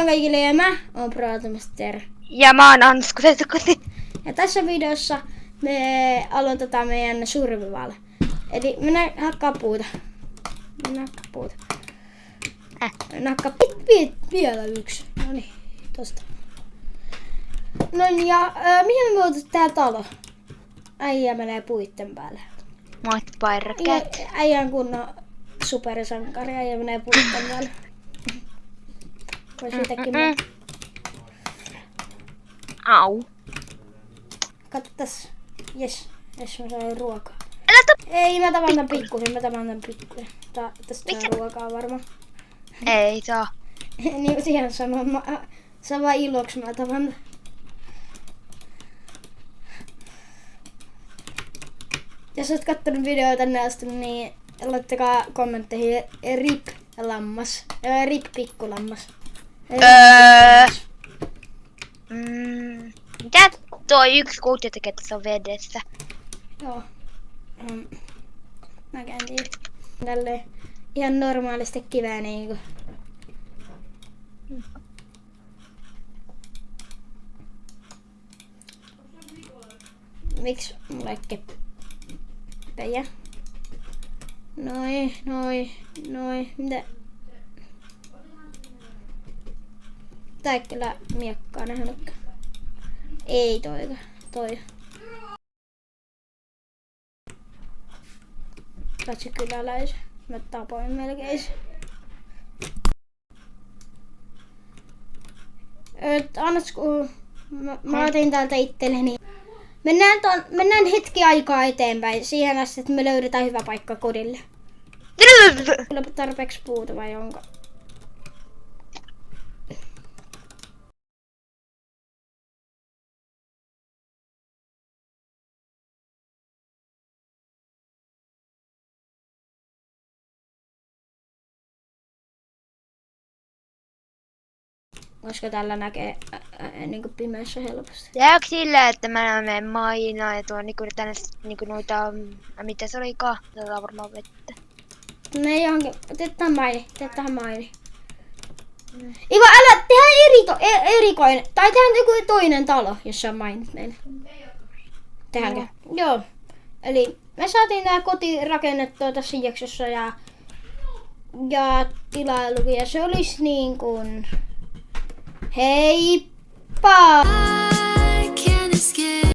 on kaikille ja mä oon Proatomaster. Ja mä oon Ansku Tetukoti. Ja tässä videossa me aloitetaan meidän survival. Eli mennään hakkaa puuta. Mennään hakkaa vielä yksi. Noniin, tosta. Noin ja mihin me muutat tää talo? Äijä menee puitten päälle. Moit Pirate. Äijä on kunnon supersankari, äijä menee puitten päälle. Voi siitäkin mennä. Au. Katso tässä. Jes, mä sain ruokaa. Älä Ei, mä tavan tän pikkuisen, Tästä on ruokaa varmaan. Ei saa. Niin siihen sanon, sä vaan iloks mä tavan. Jos oot kattonut videoita tänne asti, niin laittakaa kommentteihin RIP lammas. RIP pikkulammas. Mitä toi yksi kuutti tekee tässä vedessä? Joo. Mä käyn tälleen ihan normaalisti kivää niinku. Miks mulla ei keppejä? Noi. Mitä? Tää ei kyllä miekkaa nähnytkään. Ei toi. Katsi kyläläisen. Mä tapoin melkein. Annas kun mä otin täältä itselleni. Mennään hetki aikaa eteenpäin siihen asti, että me löydetään hyvä paikka kodille. Kyllä tarpeeksi puuta vai onko? Koska tällä näkee niinku pimeässä helposti. Tehdäänkö sillä, että mä menen mainaan ja tuon niinku tänne niinku noita, mitä se olikaan? Tätä on varmaan vettä. Ne johonkin, teetään maini. Iva, älä, tehdään erikoinen, tai tehdään joku toinen talo, jossa on mainit meille. Tehdäänkö? Joo. Eli me saatiin tää koti rakennettua tässä jaksossa ja tilailu, ja se olisi niin kuin heippa!